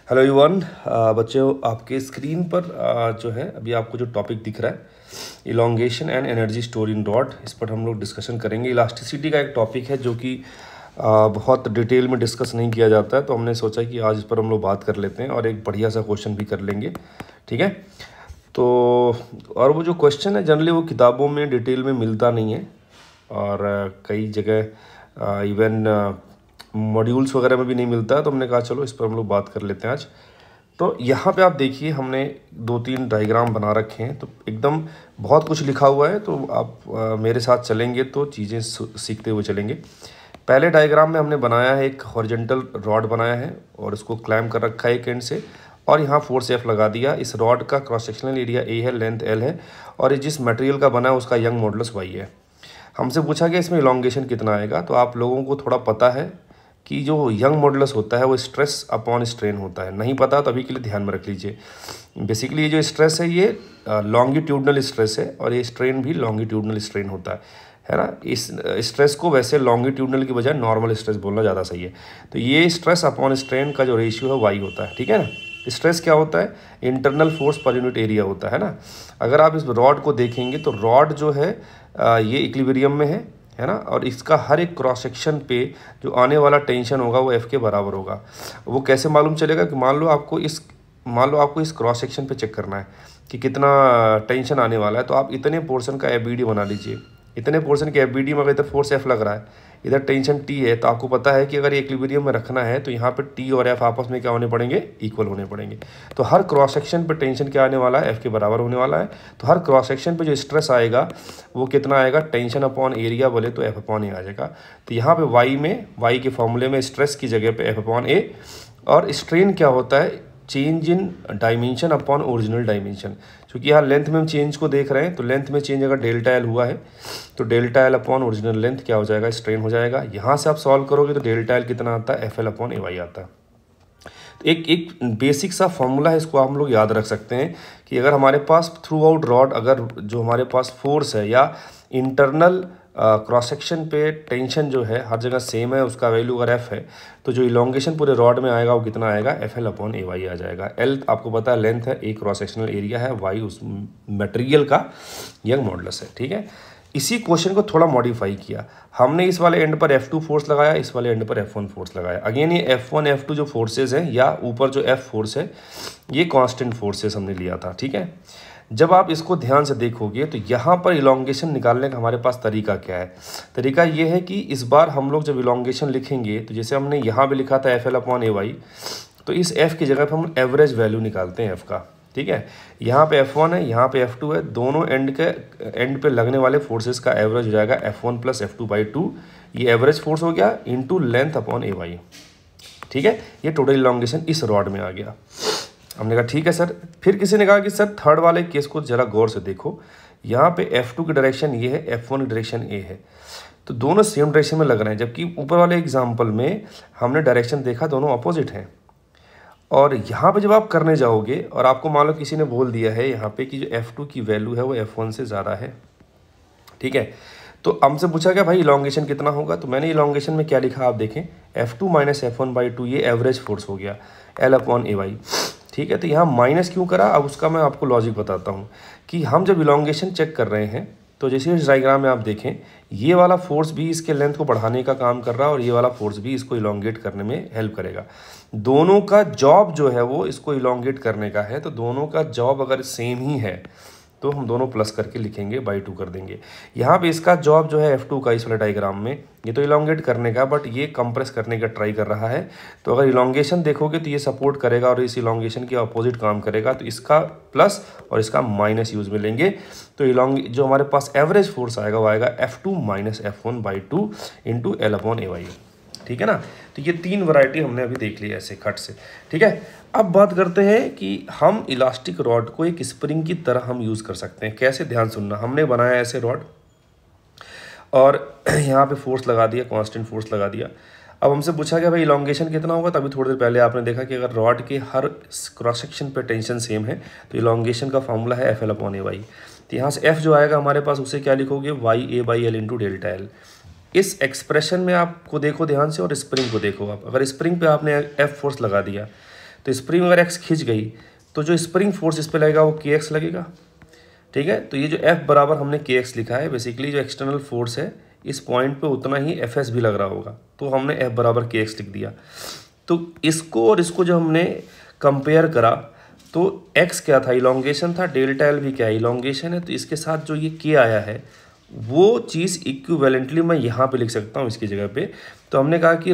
Hello everyone. बच्चों, आपके screen पर जो है अभी आपको जो टॉपिक दिख रहा है elongation and energy store in rod, इस पर हम लोग डिस्कशन करेंगे। इलास्टिसिटी का एक टॉपिक है जो कि बहुत डिटेल में डिस्कस नहीं किया जाता है, तो हमने सोचा कि आज इस पर हम लोग बात कर लेते हैं और एक बढ़िया सा क्वेश्चन भी कर लेंगे। ठीक है, तो और वो जो क्वेश्चन है जनरली वो किताबों में डिटेल में मिलता नहीं है और कई जगह इवन मॉड्यूल्स वगैरह में भी नहीं मिलता है, तो हमने कहा चलो इस पर हम लोग बात कर लेते हैं आज। तो यहाँ पे आप देखिए हमने 2-3 डायग्राम बना रखे हैं, तो एकदम बहुत कुछ लिखा हुआ है, तो आप मेरे साथ चलेंगे तो चीज़ें सीखते हुए चलेंगे। पहले डायग्राम में हमने बनाया है एक हॉरिजॉन्टल रॉड बनाया है और इसको क्लाइंब कर रखा है एक एंड से, और यहाँ फोर्स F लगा दिया। इस रॉड का क्रॉस सेक्शनल एरिया A है, लेंथ L है, और ये जिस मटेरियल का बना है उसका यंग मॉडुलस Y है। हमसे पूछा गया इसमें इलोंगेशन कितना आएगा, तो आप लोगों को थोड़ा पता है कि जो यंग मॉडुलस होता है वो स्ट्रेस अपॉन स्ट्रेन होता है। नहीं पता तो अभी के लिए ध्यान में रख लीजिए। बेसिकली ये जो स्ट्रेस है ये लॉन्गिट्यूडनल स्ट्रेस है और ये स्ट्रेन भी लॉन्गिट्यूडनल स्ट्रेन होता है ना। इस स्ट्रेस को वैसे लॉन्गिट्यूडनल की बजाय नॉर्मल स्ट्रेस बोलना ज़्यादा सही है। तो ये स्ट्रेस अपॉन स्ट्रेन का जो रेशियो है वाई होता है। ठीक है ना। स्ट्रेस क्या होता है? Internal force per unit area होता है ना। अगर आप इस रॉड को देखेंगे तो रॉड जो है ये इक्विलिब्रियम में है ना, और इसका हर एक क्रॉस सेक्शन पे जो आने वाला टेंशन होगा वो F के बराबर होगा। वो कैसे मालूम चलेगा कि मान लो आपको इस क्रॉस सेक्शन पे चेक करना है कि कितना टेंशन आने वाला है, तो आप इतने पोर्शन का FBD बना लीजिए। इतने पोर्शन के FBD में अगर इधर फोर्स F लग रहा है, इधर टेंशन T है, तो आपको पता है कि अगर इक्विलिब्रियम में रखना है तो यहाँ पे T और F आपस में क्या होने पड़ेंगे? इक्वल होने पड़ेंगे। तो हर क्रॉस सेक्शन पे टेंशन क्या आने वाला है? F के बराबर होने वाला है। तो हर क्रॉस सेक्शन पे जो स्ट्रेस आएगा वो कितना आएगा? टेंशन अपॉन एरिया बोले तो F अपॉन A आ जाएगा। तो यहाँ पे y के फॉर्मूले में स्ट्रेस की जगह पे F अपॉन A, और स्ट्रेन क्या होता है? Change in dimension upon original dimension. क्योंकि यहाँ लेंथ में हम चेंज को देख रहे हैं, तो लेंथ में चेंज अगर डेल्टा एल हुआ है तो delta L upon original length क्या हो जाएगा? स्ट्रेन हो जाएगा। यहाँ से आप सॉल्व करोगे तो डेल्टा एल कितना आता है? FL अपॉन AY आता है। तो एक बेसिक सा फॉर्मूला है, इसको हम लोग याद रख सकते हैं कि अगर हमारे पास थ्रू आउट रॉड अगर जो हमारे पास फोर्स है या इंटरनल क्रॉस सेक्शन पे टेंशन जो है हर जगह सेम है, उसका वैल्यू अगर F है, तो जो इलोंगेशन पूरे रॉड में आएगा वो कितना आएगा? FL अपॉन AY आ जाएगा। L आपको पता है लेंथ है, A क्रॉस सेक्शनल एरिया है, Y उस मटेरियल का यंग मॉडुलस है। ठीक है, इसी क्वेश्चन को थोड़ा मॉडिफाई किया हमने। इस वाले एंड पर F2 फोर्स लगाया, इस वाले एंड पर F1 फोर्स लगाया। अगेन ये F1 F2 जो फोर्सेज हैं या ऊपर जो F फोर्स है ये कांस्टेंट फोर्सेस हमने लिया था। ठीक है, जब आप इसको ध्यान से देखोगे तो यहाँ पर इलोंगेशन निकालने का हमारे पास तरीका क्या है? तरीका ये है कि इस बार हम लोग जब इलोंगेशन लिखेंगे तो जैसे हमने यहाँ भी लिखा था FL अपॉन AY, तो इस F की जगह पर हम एवरेज वैल्यू निकालते हैं F का। ठीक है, यहाँ पे F1 है, यहाँ पे F2 है, दोनों एंड पे लगने वाले फोर्सेस का एवरेज हो जाएगा F1 प्लस F2/2। ये एवरेज फोर्स हो गया इंटू लेंथ अपॉन AY। ठीक है, ये टोटल इलोंगेशन इस रॉड में आ गया। हमने कहा ठीक है सर। फिर किसी ने कहा कि सर थर्ड वाले केस को जरा गौर से देखो, यहाँ पे F2 की डायरेक्शन ये है, F1 की डायरेक्शन A है, तो दोनों सेम डायरेक्शन में लग रहे हैं, जबकि ऊपर वाले एग्जाम्पल में हमने डायरेक्शन देखा दोनों अपोजिट हैं। और यहाँ पे जब आप करने जाओगे और आपको मान लो किसी ने बोल दिया है यहाँ पे कि जो F2 की वैल्यू है वो F1 से ज़्यादा है। ठीक है, तो हमसे पूछा गया भाई इलोंगेशन कितना होगा, तो मैंने इलोंगेशन में क्या लिखा आप देखें, F2 माइनस F1/2, ये एवरेज फोर्स हो गया L अपॉन AY। ठीक है, तो यहाँ माइनस क्यों करा, अब उसका मैं आपको लॉजिक बताता हूँ कि हम जब इलोंगेशन चेक कर रहे हैं तो जैसे इस डायग्राम में आप देखें ये वाला फोर्स भी इसके लेंथ को बढ़ाने का काम कर रहा है और ये वाला फोर्स भी इसको इलोंगेट करने में हेल्प करेगा। दोनों का जॉब जो है वो इसको इलोंगेट करने का है, तो दोनों का जॉब अगर सेम ही है तो हम दोनों प्लस करके लिखेंगे, बाई 2 कर देंगे। यहाँ पे इसका जॉब जो है F2 का इस वाले डायग्राम में, ये तो इलोंगेट करने का, बट ये कंप्रेस करने का ट्राई कर रहा है। तो अगर इलोंगेशन देखोगे तो ये सपोर्ट करेगा और इस इलोंगेशन के अपोजिट काम करेगा, तो इसका प्लस और इसका माइनस यूज में लेंगे। तो जो हमारे पास एवरेज फोर्स आएगा वो आएगा F2 minus F1/2 into L upon AY। ठीक है ना, तो ये 3 वैरायटी हमने अभी देख ली ऐसे खट से। ठीक है, अब बात करते हैं कि हम इलास्टिक रॉड को एक स्प्रिंग की तरह हम यूज़ कर सकते हैं। कैसे? ध्यान सुनना। हमने बनाया ऐसे रॉड और यहाँ पे फोर्स लगा दिया, कांस्टेंट फोर्स लगा दिया। अब हमसे पूछा गया भाई इलोंगेशन कितना होगा, तभी थोड़ी देर पहले आपने देखा कि अगर रॉड के हर क्रॉस सेक्शन पे टेंशन सेम है तो इलोंगेशन का फॉर्मूला है FL अपॉन AY। तो यहाँ से F जो आएगा हमारे पास उसे क्या लिखोगे? YA/L into delta L. इस एक्सप्रेशन में आपको देखो ध्यान से और स्प्रिंग को देखो। आप अगर स्प्रिंग पे आपने F फोर्स लगा दिया तो स्प्रिंग अगर एक्स खींच गई तो जो स्प्रिंग फोर्स इस पर लगेगा वो के एक्स लगेगा। ठीक है, तो ये जो एफ बराबर हमने के एक्स लिखा है, बेसिकली जो एक्सटर्नल फोर्स है इस पॉइंट पे उतना ही एफ एस भी लग रहा होगा, तो हमने एफ बराबर के एक्स लिख दिया। तो इसको और इसको जो हमने कंपेयर करा तो एक्स क्या था, इलोंगेशन था, डेल्टा एल भी क्या है, इलोंगेशन है। तो इसके साथ जो ये के आया है वो चीज़ इक्विवेलेंटली मैं यहाँ पे लिख सकता हूँ इसकी जगह पे। तो हमने कहा कि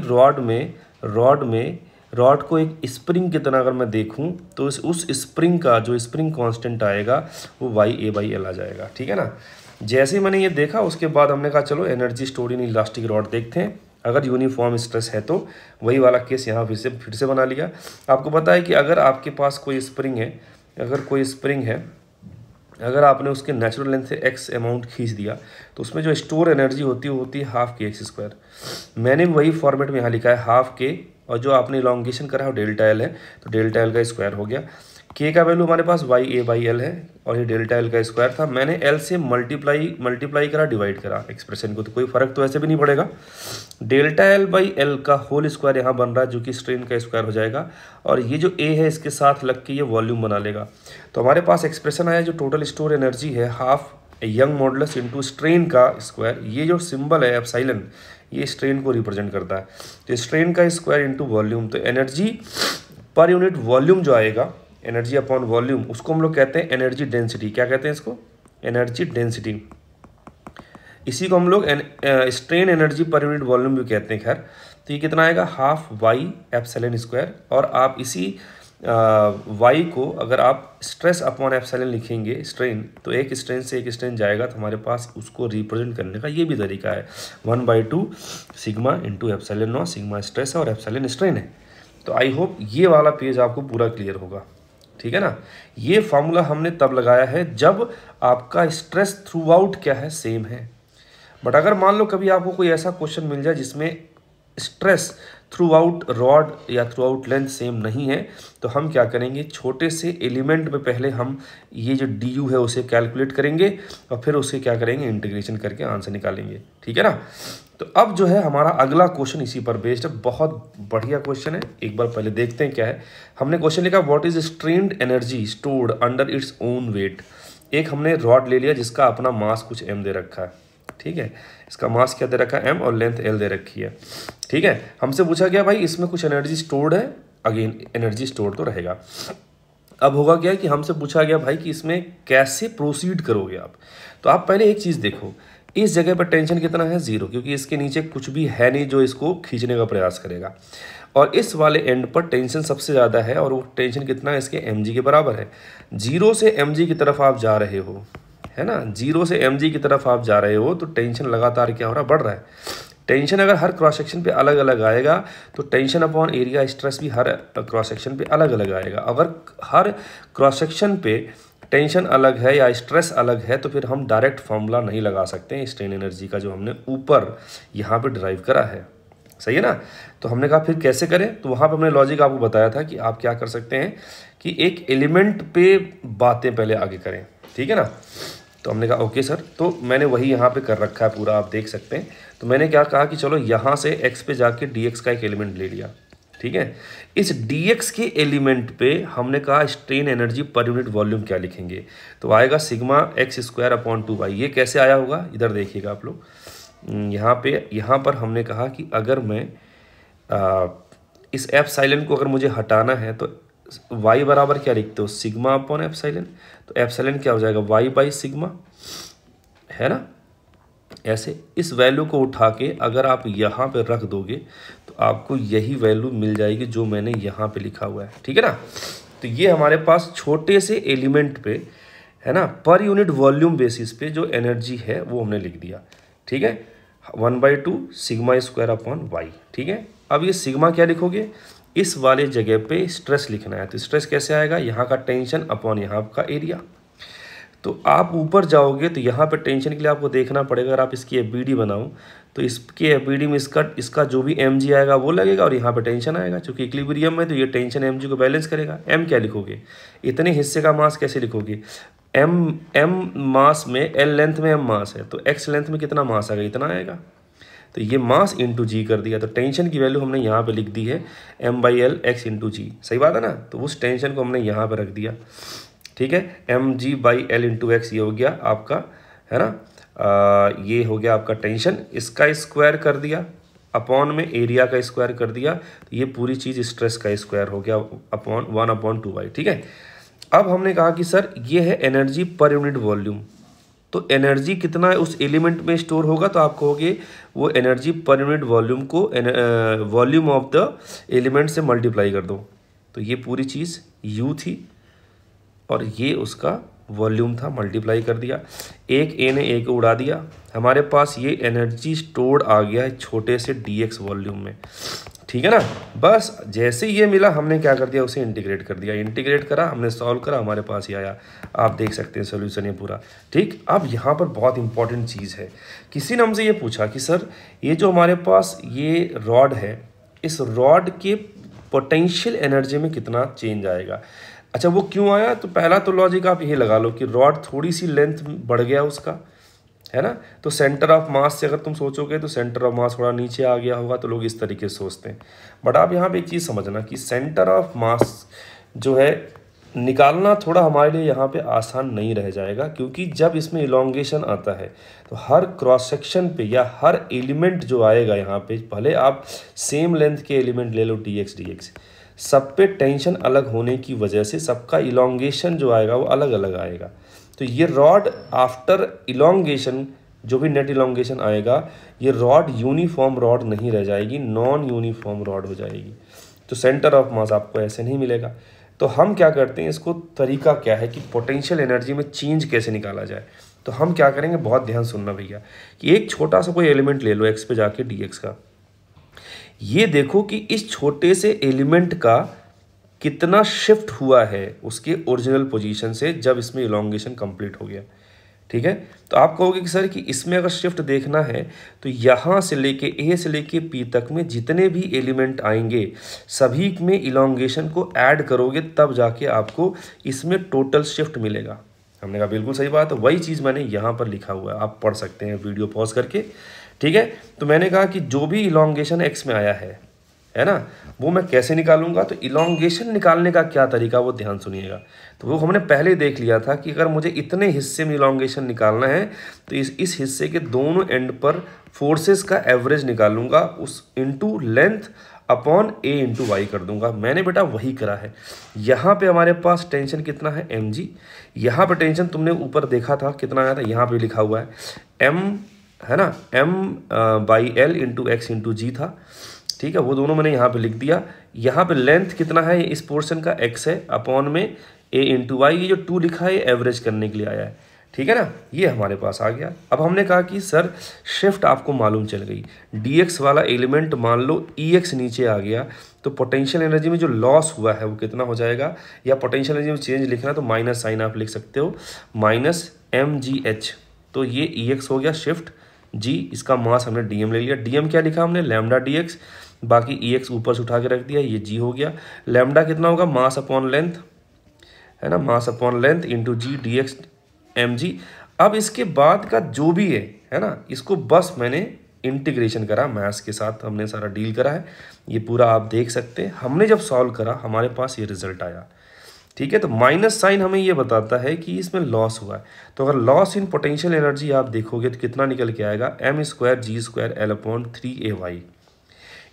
रॉड को एक स्प्रिंग की तरह अगर मैं देखूं तो उस स्प्रिंग का जो स्प्रिंग कांस्टेंट आएगा वो वाई ए बाई एल आ जाएगा। ठीक है ना। जैसे ही मैंने ये देखा उसके बाद हमने कहा चलो energy stored in elastic rod देखते हैं, अगर यूनिफॉर्म स्ट्रेस है तो वही वाला केस यहाँ फिर से बना लिया। आपको पता है कि अगर आपके पास कोई स्प्रिंग है, अगर आपने उसके नेचुरल लेंथ से एक्स अमाउंट खींच दिया तो उसमें जो स्टोर एनर्जी होती है वो होती है हाफ के एक्स स्क्वायर। मैंने वही फॉर्मेट में यहाँ लिखा है हाफ के, और जो आपने इलॉन्गेशन करा है वो डेल्टा एल है, तो डेल्टा एल का स्क्वायर हो गया। के का वैल्यू हमारे पास वाई ए बाई एल है और ये डेल्टा एल का स्क्वायर था। मैंने एल से मल्टीप्लाई करा, डिवाइड करा एक्सप्रेशन को, तो कोई फर्क तो ऐसे भी नहीं पड़ेगा। डेल्टा एल बाई एल का होल स्क्वायर यहाँ बन रहा है जो कि स्ट्रेन का स्क्वायर हो जाएगा, और ये जो ए है इसके साथ लग के ये वॉल्यूम बना लेगा। तो हमारे पास एक्सप्रेशन आया जो टोटल स्टोर एनर्जी है half young modulus into strain का स्क्वायर। ये जो सिंबल है एप्सिलॉन ये स्ट्रेन को रिप्रेजेंट करता है, तो स्ट्रेन का स्क्वायर इनटू वॉल्यूम। तो एनर्जी पर यूनिट वॉल्यूम जो आएगा, एनर्जी अपॉन वॉल्यूम, उसको हम लोग कहते हैं एनर्जी डेंसिटी। क्या कहते हैं इसको, एनर्जी डेंसिटी। इसी को हम लोग strain energy per unit volume भी कहते हैं। खैर, तो ये कितना आएगा हाफ वाई एप्सिलॉन स्क्वायर, और आप इसी वाई को अगर आप स्ट्रेस अपॉन एप्सिलॉन लिखेंगे स्ट्रेन, तो एक स्ट्रेन से एक स्ट्रेन जाएगा, तो हमारे पास उसको रिप्रेजेंट करने का ये भी तरीका है 1/2 sigma into epsilon not. Sigma stress है और एप्सिलॉन स्ट्रेन है। तो आई होप ये वाला पेज आपको पूरा क्लियर होगा। ठीक है ना। ये फॉर्मूला हमने तब लगाया है जब आपका स्ट्रेस थ्रू आउट क्या है, सेम है। बट अगर मान लो कभी आपको कोई ऐसा क्वेश्चन मिल जाए जिसमें स्ट्रेस थ्रू आउट रॉड या थ्रू आउट लेंथ सेम नहीं है, तो हम क्या करेंगे, छोटे से एलिमेंट में पहले हम ये जो डी यू है उसे कैलकुलेट करेंगे और फिर उसे क्या करेंगे, इंटीग्रेशन करके आंसर निकालेंगे। ठीक है ना। तो अब जो है हमारा अगला क्वेश्चन इसी पर बेस्ड है, बहुत बढ़िया क्वेश्चन है। एक बार पहले देखते हैं क्या है। हमने क्वेश्चन लिखा what is strained energy stored under its own wait. एक हमने रॉड ले लिया जिसका अपना मास कुछ एम दे रखा है। ठीक है, इसका मास क्या दे रखा है, एम, और लेंथ एल दे रखी है। ठीक है, हमसे पूछा गया भाई इसमें कुछ एनर्जी स्टोर्ड है, अगेन एनर्जी स्टोर्ड तो रहेगा। अब होगा क्या कि हमसे पूछा गया भाई कि इसमें कैसे प्रोसीड करोगे आप। तो आप पहले एक चीज़ देखो, इस जगह पर टेंशन कितना है, 0, क्योंकि इसके नीचे कुछ भी है नहीं जो इसको खींचने का प्रयास करेगा। और इस वाले एंड पर टेंशन सबसे ज़्यादा है, और वो टेंशन कितना है, इसके mg के बराबर है। 0 से mg की तरफ आप जा रहे हो, है ना, 0 से mg की तरफ आप जा रहे हो, तो टेंशन लगातार क्या हो रहा है, बढ़ रहा है। टेंशन अगर हर क्रॉस सेक्शन पे अलग अलग आएगा तो टेंशन अपॉन एरिया स्ट्रेस भी हर क्रॉस सेक्शन पे अलग अलग आएगा। अगर हर क्रॉस सेक्शन पे टेंशन अलग है या स्ट्रेस अलग है तो फिर हम डायरेक्ट फॉर्मूला नहीं लगा सकते स्ट्रेन एनर्जी का जो हमने ऊपर यहाँ पे डिराइव करा है। सही है ना। तो हमने कहा फिर कैसे करें, तो वहाँ पे हमने लॉजिक आपको बताया था कि आप क्या कर सकते हैं कि एक एलिमेंट पे बातें पहले आगे करें। ठीक है ना। तो हमने कहा ओके सर, तो मैंने वही यहाँ पे कर रखा है पूरा, आप देख सकते हैं। तो मैंने क्या कहा कि चलो यहाँ से x पे जाके dx का एक एलिमेंट ले लिया। ठीक है, इस dx के एलिमेंट पे हमने कहा strain energy per unit volume क्या लिखेंगे, तो आएगा sigma x square upon 2y। ये कैसे आया होगा, इधर देखिएगा आप लोग, यहाँ पर हमने कहा कि अगर मैं इस एप्सिलॉन को अगर मुझे हटाना है तो y बराबर क्या लिखते हो, सिग्मा अपॉन एप्सिलॉन। तो एप्सिलॉन क्या हो जाएगा, y बाई सिग्मा, है ना। ऐसे इस वैल्यू को उठा के अगर आप यहाँ पे रख दोगे तो आपको यही वैल्यू मिल जाएगी जो मैंने यहाँ पे लिखा हुआ है। ठीक है ना। तो ये हमारे पास छोटे से एलिमेंट पे, है ना, पर यूनिट वॉल्यूम बेसिस पे जो एनर्जी है वो हमने लिख दिया। ठीक है, 1/2 सिग्मा स्क्वायर अपॉन वाई। ठीक है, अब ये सिग्मा क्या लिखोगे, इस वाले जगह पे स्ट्रेस लिखना है। तो स्ट्रेस कैसे आएगा, यहाँ का टेंशन अपॉन यहाँ का एरिया। तो आप ऊपर जाओगे तो यहाँ पे टेंशन के लिए आपको देखना पड़ेगा, अगर आप इसकी एफबीडी बनाओ तो इसके एफबीडी में इसका जो भी mg आएगा वो लगेगा और यहाँ पे टेंशन आएगा। क्योंकि इक्विलिब्रियम में तो ये टेंशन mg को बैलेंस करेगा। m क्या लिखोगे, इतने हिस्से का मास कैसे लिखोगे, m मास में l लेंथ में m मास है, तो x लेंथ में कितना मास आएगा, इतना आएगा। तो ये मास इंटू जी कर दिया। तो टेंशन की वैल्यू हमने यहाँ पे लिख दी है m/l x इंटू जी, सही बात है ना। तो उस टेंशन को हमने यहाँ पे रख दिया, ठीक है। mg/l इंटू एक्स ये हो गया आपका, है ना, ये हो गया आपका टेंशन। इसका स्क्वायर कर दिया अपॉन में एरिया का स्क्वायर कर दिया, तो ये पूरी चीज़ स्ट्रेस का स्क्वायर हो गया अपॉन 1/2y, ठीक है। अब हमने कहा कि सर ये है एनर्जी पर यूनिट वॉल्यूम, तो एनर्जी कितना है उस एलिमेंट में स्टोर होगा, तो आप कहोगे वो एनर्जी पर यूनिट वॉल्यूम को वॉल्यूम ऑफ द एलिमेंट से मल्टीप्लाई कर दो। तो ये पूरी चीज़ U थी और ये उसका वॉल्यूम था, मल्टीप्लाई कर दिया। एक ए ने ए को उड़ा दिया, हमारे पास ये एनर्जी स्टोर्ड आ गया है छोटे से dx वॉल्यूम में, ठीक है ना। बस जैसे ये मिला हमने क्या कर दिया, उसे इंटीग्रेट कर दिया। इंटीग्रेट करा, हमने सॉल्व करा, हमारे पास ये आया। आप देख सकते हैं सोल्यूशन ये पूरा, ठीक। अब यहाँ पर बहुत इंपॉर्टेंट चीज़ है, किसी ने हमसे ये पूछा कि सर ये जो हमारे पास ये रॉड है, इस रॉड के पोटेंशियल एनर्जी में कितना चेंज आएगा। अच्छा वो क्यों आया, तो पहला तो लॉजिक आप ये लगा लो कि रॉड थोड़ी सी लेंथ बढ़ गया उसका, है ना। तो सेंटर ऑफ मास से अगर तुम सोचोगे तो सेंटर ऑफ मास थोड़ा नीचे आ गया होगा, तो लोग इस तरीके से सोचते हैं। बट आप यहाँ पे एक चीज़ समझना कि सेंटर ऑफ मास जो है निकालना थोड़ा हमारे लिए यहाँ पे आसान नहीं रह जाएगा, क्योंकि जब इसमें इलोंगेशन आता है तो हर क्रॉस सेक्शन पे या हर एलिमेंट जो आएगा यहाँ पे, भले आप सेम लेंथ के एलिमेंट ले लो dx, सब पे टेंशन अलग होने की वजह से सबका इलोंगेशन जो आएगा वो अलग अलग आएगा। तो ये रॉड आफ्टर इलोंगेशन जो भी नेट इलोंगेशन आएगा, ये रॉड यूनिफॉर्म रॉड नहीं रह जाएगी, नॉन यूनिफॉर्म रॉड हो जाएगी। तो सेंटर ऑफ मास आपको ऐसे नहीं मिलेगा। तो हम क्या करते हैं, इसको तरीका क्या है कि पोटेंशियल एनर्जी में चेंज कैसे निकाला जाए। तो हम क्या करेंगे, बहुत ध्यान सुनना भैया, कि एक छोटा सा कोई एलिमेंट ले लो एक्स पे जाके dx का, ये देखो कि इस छोटे से एलिमेंट का कितना शिफ्ट हुआ है उसके ओरिजिनल पोजीशन से जब इसमें इलोंगेशन कंप्लीट हो गया, ठीक है। तो आप कहोगे कि सर कि इसमें अगर शिफ्ट देखना है तो यहाँ से लेके ए से लेके पी तक में जितने भी एलिमेंट आएंगे सभी में इलोंगेशन को ऐड करोगे तब जाके आपको इसमें टोटल शिफ्ट मिलेगा। हमने कहा बिल्कुल सही बात है, वही चीज़ मैंने यहाँ पर लिखा हुआ है, आप पढ़ सकते हैं वीडियो पॉज करके, ठीक है। तो मैंने कहा कि जो भी इलोंगेशन एक्स में आया है ना, वो मैं कैसे निकालूंगा। तो इलोंगेशन निकालने का क्या तरीका वो ध्यान सुनिएगा। तो वो हमने पहले देख लिया था कि अगर मुझे इतने हिस्से में इलोंगेशन निकालना है तो इस हिस्से के दोनों एंड पर फोर्सेस का एवरेज निकालूंगा, उस इंटू लेंथ अपॉन ए इंटू वाई कर दूंगा। मैंने बेटा वही करा है। यहाँ पे हमारे पास टेंशन कितना है mg, यहाँ पे टेंशन तुमने ऊपर देखा था कितना आया था, यहाँ पे लिखा हुआ है m, है ना, m/l इंटू एक्स इंटू जी था, ठीक है। वो दोनों मैंने यहाँ पे लिख दिया। यहाँ पे लेंथ कितना है इस पोर्शन का x है, अपॉन में a इंटू वाई, ये जो 2 लिखा है एवरेज करने के लिए आया है, ठीक है ना। ये हमारे पास आ गया। अब हमने कहा कि सर शिफ्ट आपको मालूम चल गई, dx वाला एलिमेंट मान लो ex नीचे आ गया, तो पोटेंशियल एनर्जी में जो लॉस हुआ है वो कितना हो जाएगा, या पोटेंशियल एनर्जी में चेंज लिखना तो माइनस साइन आप लिख सकते हो, -mgh। तो ये ex हो गया शिफ्ट, g इसका मास हमने dm ले लिया, dm क्या लिखा हमने, लैम्डा dx, बाकी ex ऊपर से उठा के रख दिया, ये g हो गया। लैम्डा कितना होगा, मास अपॉन लेंथ, है ना, मास अपॉन लेंथ इंटू जी dx mg। अब इसके बाद का जो भी है ना, इसको बस मैंने इंटीग्रेशन करा, मैथ्स के साथ हमने सारा डील करा है, ये पूरा आप देख सकते हैं। हमने जब सॉल्व करा हमारे पास ये रिजल्ट आया, ठीक है। तो माइनस साइन हमें ये बताता है कि इसमें लॉस हुआ है। तो अगर लॉस इन पोटेंशियल एनर्जी आप देखोगे तो कितना निकल के आएगा, m² g²l/3ay।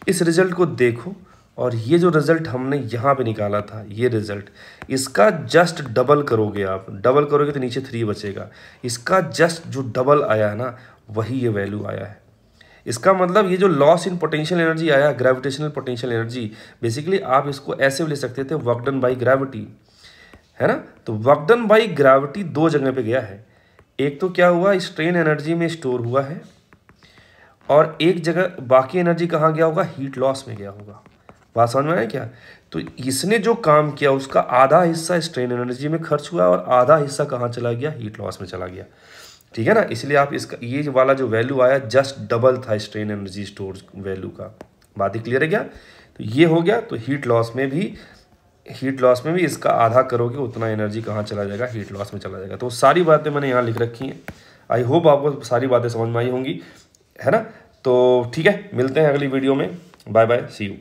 इस रिजल्ट को देखो, और ये जो रिजल्ट हमने यहाँ पे निकाला था, ये रिजल्ट इसका जस्ट डबल करोगे आप, डबल करोगे तो नीचे 3 बचेगा, इसका जस्ट जो डबल आया है ना वही ये वैल्यू आया है। इसका मतलब ये जो लॉस इन पोटेंशियल एनर्जी आया, ग्रेविटेशनल पोटेंशियल एनर्जी, बेसिकली आप इसको ऐसे भी ले सकते थे, वर्क डन बाई ग्रेविटी, है ना। तो वर्क डन बाई ग्रेविटी 2 जगह पे गया है, एक तो क्या हुआ, स्ट्रेन एनर्जी में स्टोर हुआ है, और एक जगह बाकी एनर्जी कहाँ गया होगा, हीट लॉस में गया होगा। बात समझ में आया क्या। तो इसने जो काम किया उसका आधा हिस्सा स्ट्रेन एनर्जी में खर्च हुआ और आधा हिस्सा कहाँ चला गया, हीट लॉस में चला गया, ठीक है ना। इसलिए आप इसका ये वाला जो वैल्यू आया जस्ट डबल था स्ट्रेन एनर्जी स्टोर वैल्यू का। बात ही क्लियर है क्या। तो ये हो गया। तो हीट लॉस में भी इसका आधा करोगे उतना एनर्जी कहाँ चला जाएगा, हीट लॉस में चला जाएगा। तो सारी बातें मैंने यहाँ लिख रखी हैं। आई होप आपको सारी बातें समझ में आई होंगी, है ना। तो ठीक है, मिलते हैं अगली वीडियो में। Bye bye, see you.